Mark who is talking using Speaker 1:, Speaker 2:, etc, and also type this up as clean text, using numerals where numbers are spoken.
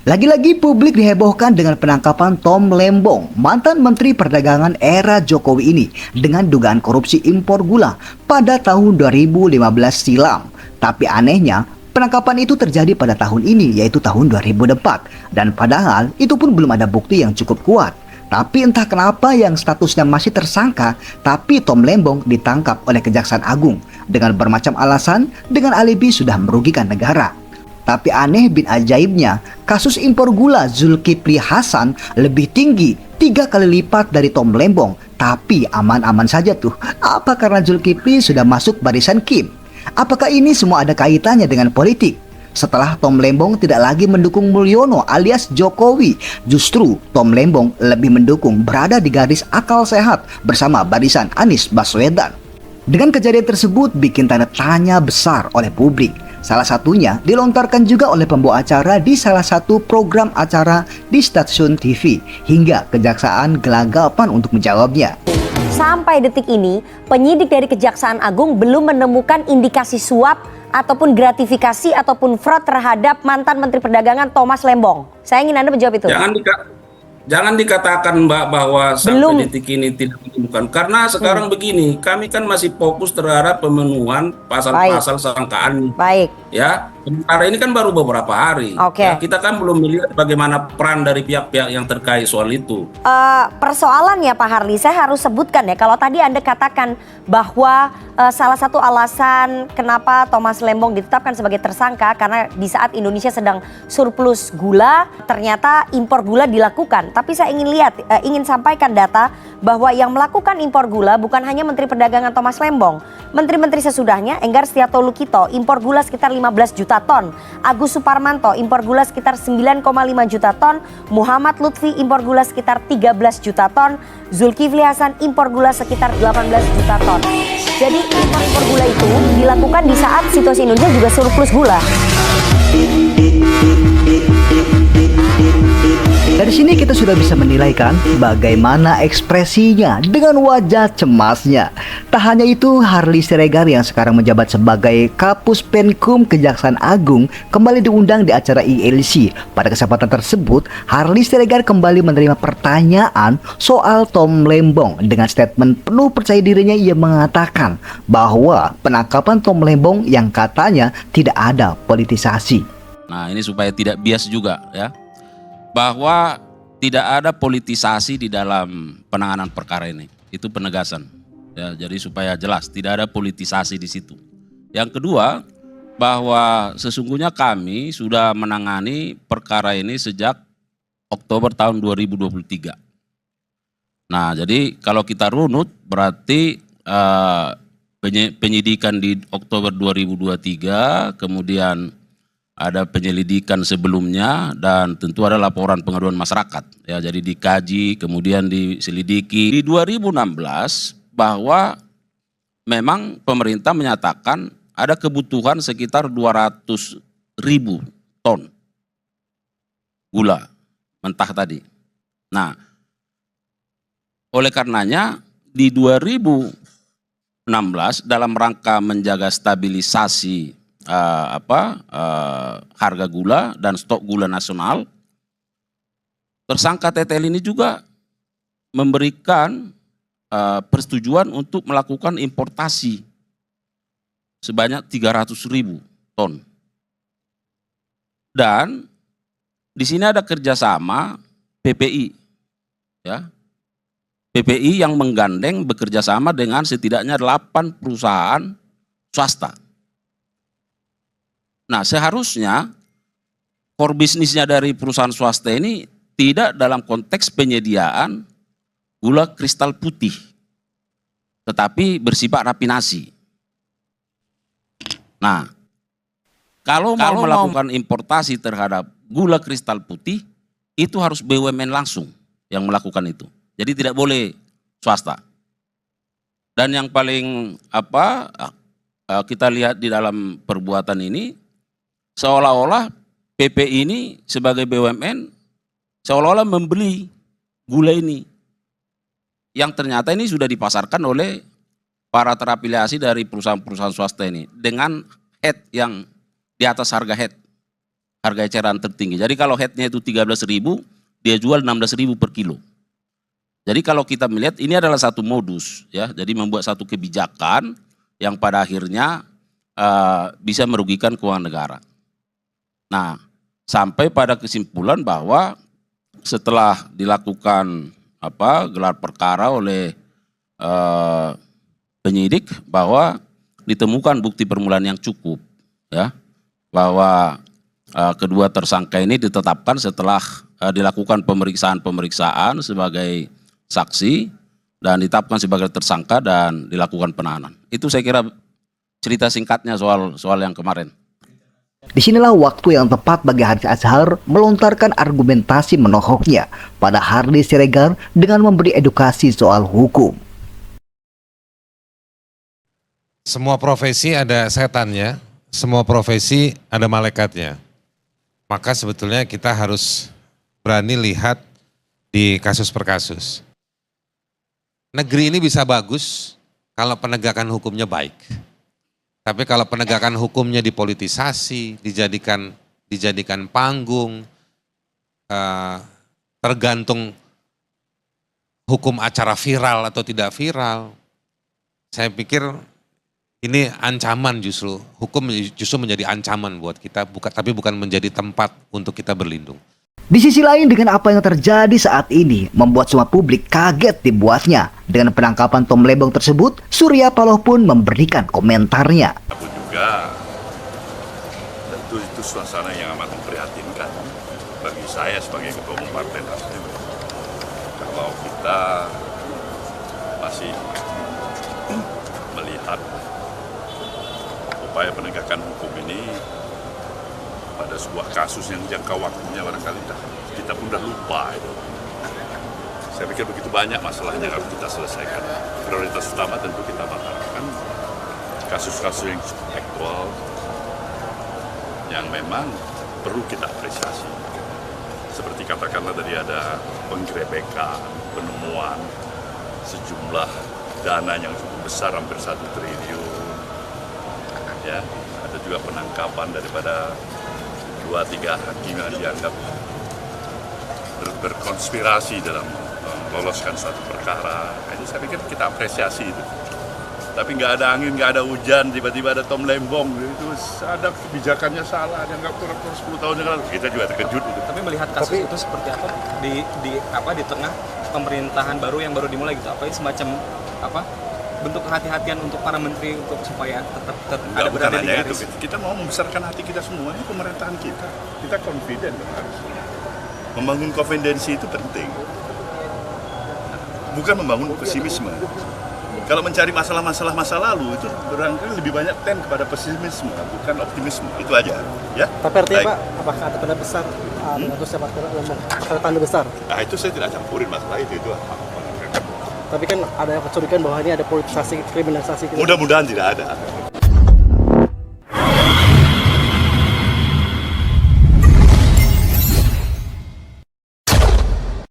Speaker 1: Lagi-lagi publik dihebohkan dengan penangkapan Tom Lembong, mantan Menteri Perdagangan era Jokowi ini dengan dugaan korupsi impor gula pada tahun 2015 silam. Tapi anehnya, penangkapan itu terjadi pada tahun ini, yaitu tahun 2004. Dan padahal itu pun belum ada bukti yang cukup kuat. Tapi entah kenapa yang statusnya masih tersangka, tapi Tom Lembong ditangkap oleh Kejaksaan Agung dengan bermacam alasan dengan alibi sudah merugikan negara. Tapi aneh bin ajaibnya, kasus impor gula Zulkifli Hasan lebih tinggi 3 kali lipat dari Tom Lembong. Tapi aman-aman saja tuh. Apa karena Zulkifli sudah masuk barisan Kim? Apakah ini semua ada kaitannya dengan politik? Setelah Tom Lembong tidak lagi mendukung Mulyono alias Jokowi, justru Tom Lembong lebih mendukung berada di garis akal sehat bersama barisan Anies Baswedan. Dengan kejadian tersebut bikin tanda tanya besar oleh publik. Salah satunya dilontarkan juga oleh pembawa acara di salah satu program acara di stasiun TV, hingga kejaksaan gelagapan untuk menjawabnya.
Speaker 2: Sampai detik ini, penyidik dari Kejaksaan Agung belum menemukan indikasi suap ataupun gratifikasi ataupun fraud terhadap mantan Menteri Perdagangan Thomas Lembong. Saya ingin Anda menjawab itu.
Speaker 3: Jangan dikatakan Mbak bahwa sampai detik ini tidak ditemukan. Karena sekarang begini, kami kan masih fokus terhadap pemenuhan pasal-pasal sangkaan.
Speaker 2: Baik.
Speaker 3: Ya, sementara ini kan baru beberapa hari. Ya, kita kan belum melihat bagaimana peran dari pihak-pihak yang terkait soal itu.
Speaker 2: Persoalannya Pak Harli, saya harus sebutkan ya, kalau tadi Anda katakan bahwa salah satu alasan kenapa Thomas Lembong ditetapkan sebagai tersangka karena di saat Indonesia sedang surplus gula, ternyata impor gula dilakukan. Tapi saya ingin sampaikan data bahwa yang melakukan impor gula bukan hanya Menteri Perdagangan Thomas Lembong. Menteri-menteri sesudahnya, Enggar Setiato Lukito, impor gula sekitar 15 juta ton. Agus Suparmanto, impor gula sekitar 9,5 juta ton. Muhammad Lutfi, impor gula sekitar 13 juta ton. Zulkifli Hasan, impor gula sekitar 18 juta ton. Jadi impor gula itu dilakukan di saat situasi Indonesia juga surplus gula.
Speaker 1: Dari sini kita sudah bisa menilai kan bagaimana ekspresinya dengan wajah cemasnya. Tak hanya itu, Harli Siregar yang sekarang menjabat sebagai Kapus Penkum Kejaksaan Agung kembali diundang di acara ILC. Pada kesempatan tersebut, Harli Siregar kembali menerima pertanyaan soal Tom Lembong. Dengan statement penuh percaya dirinya, ia mengatakan bahwa penangkapan Tom Lembong yang katanya tidak ada politisasi.
Speaker 4: Nah, ini supaya tidak bias juga ya, bahwa tidak ada politisasi di dalam penanganan perkara ini. Itu penegasan ya, jadi supaya jelas tidak ada politisasi di situ. Yang kedua, bahwa sesungguhnya kami sudah menangani perkara ini sejak Oktober tahun 2023. Nah, jadi kalau kita runut berarti penyidikan di Oktober 2023, kemudian ada penyelidikan sebelumnya, dan tentu ada laporan pengaduan masyarakat. Ya, jadi dikaji, kemudian diselidiki. Di 2016 bahwa memang pemerintah menyatakan ada kebutuhan sekitar 200.000 ton gula mentah tadi. Nah, oleh karenanya di 2016 dalam rangka menjaga stabilisasi harga gula dan stok gula nasional, tersangka TTL ini juga memberikan persetujuan untuk melakukan importasi sebanyak 300.000 ton. Dan di sini ada kerjasama PPI, ya, PPI yang menggandeng bekerjasama dengan setidaknya 8 perusahaan swasta. Nah, seharusnya core bisnisnya dari perusahaan swasta ini tidak dalam konteks penyediaan gula kristal putih, tetapi bersifat rafinasi. Nah, kalau mau melakukan importasi terhadap gula kristal putih, itu harus BUMN langsung yang melakukan itu. Jadi tidak boleh swasta. Dan yang paling kita lihat di dalam perbuatan ini, seolah-olah PPI ini sebagai BUMN seolah-olah membeli gula ini, yang ternyata ini sudah dipasarkan oleh para terafiliasi dari perusahaan-perusahaan swasta ini dengan head yang di atas harga harga eceran tertinggi. Jadi kalau headnya itu 13.000, dia jual 16.000 per kilo. Jadi kalau kita melihat ini adalah satu modus ya, jadi membuat satu kebijakan yang pada akhirnya bisa merugikan keuangan negara. Nah, sampai pada kesimpulan bahwa setelah dilakukan gelar perkara oleh penyidik bahwa ditemukan bukti permulaan yang cukup ya, bahwa kedua tersangka ini ditetapkan setelah dilakukan pemeriksaan sebagai saksi dan ditetapkan sebagai tersangka dan dilakukan penahanan. Itu saya kira cerita singkatnya soal yang kemarin.
Speaker 1: Disinilah waktu yang tepat bagi Haris Azhar melontarkan argumentasi menohoknya pada Hardy Siregar dengan memberi edukasi soal hukum.
Speaker 5: Semua profesi ada setannya, semua profesi ada malaikatnya. Maka sebetulnya kita harus berani lihat di kasus per kasus. Negeri ini bisa bagus kalau penegakan hukumnya baik. Tapi kalau penegakan hukumnya dipolitisasi, dijadikan panggung, tergantung hukum acara viral atau tidak viral, saya pikir ini ancaman justru, hukum justru menjadi ancaman buat kita, tapi bukan menjadi tempat untuk kita berlindung.
Speaker 1: Di sisi lain dengan apa yang terjadi saat ini membuat semua publik kaget dibuatnya. Dengan penangkapan Tom Lembong tersebut, Surya Paloh pun memberikan komentarnya.
Speaker 6: Aku juga tentu itu suasana yang amat memprihatinkan bagi saya sebagai ketua umum Partai Nasdem. Kalau kita masih melihat upaya penegakan hukum ini pada sebuah kasus yang jangka waktunya barangkali kita pun udah lupa itu. Saya pikir begitu banyak masalahnya yang harus kita selesaikan. Prioritas utama tentu kita mengarahkan kasus-kasus yang aktual yang memang perlu kita apresiasi. Seperti katakanlah tadi ada penggerebekan, penemuan sejumlah dana yang cukup besar, hampir 1 triliun. Ya, ada juga penangkapan daripada 2-3 hakim yang dianggap berkonspirasi dalam meloloskan suatu perkara. Ini saya pikir kita apresiasi itu. Tapi nggak ada angin, nggak ada hujan, tiba-tiba ada Tom Lembong, itu ada kebijakannya salah, dianggap kurang 10 tahun yang lalu. Kita juga terkejut itu.
Speaker 7: Tapi melihat kasus itu seperti apa di tengah pemerintahan baru yang baru dimulai gitu, apa semacam bentuk kehati-hatian untuk para menteri untuk supaya tetap ada berada di garis.
Speaker 6: Kita mau membesarkan hati kita semua, ini pemerintahan kita confident harus. Membangun konfidensi itu penting, bukan membangun pesimisme. Kalau mencari masalah-masalah masa lalu itu barangkali lebih banyak tend kepada pesimisme, bukan optimisme. Itu aja, ya.
Speaker 8: Tapi artinya Pak, apakah ada tanda besar atau siapa ada tanda besar?
Speaker 6: Nah itu saya tidak campurin masalah itu.
Speaker 8: Tapi kan ada yang kecurigaan bahwa ini ada politisasi, kriminalisasi.
Speaker 6: Mudah-mudahan tidak ada.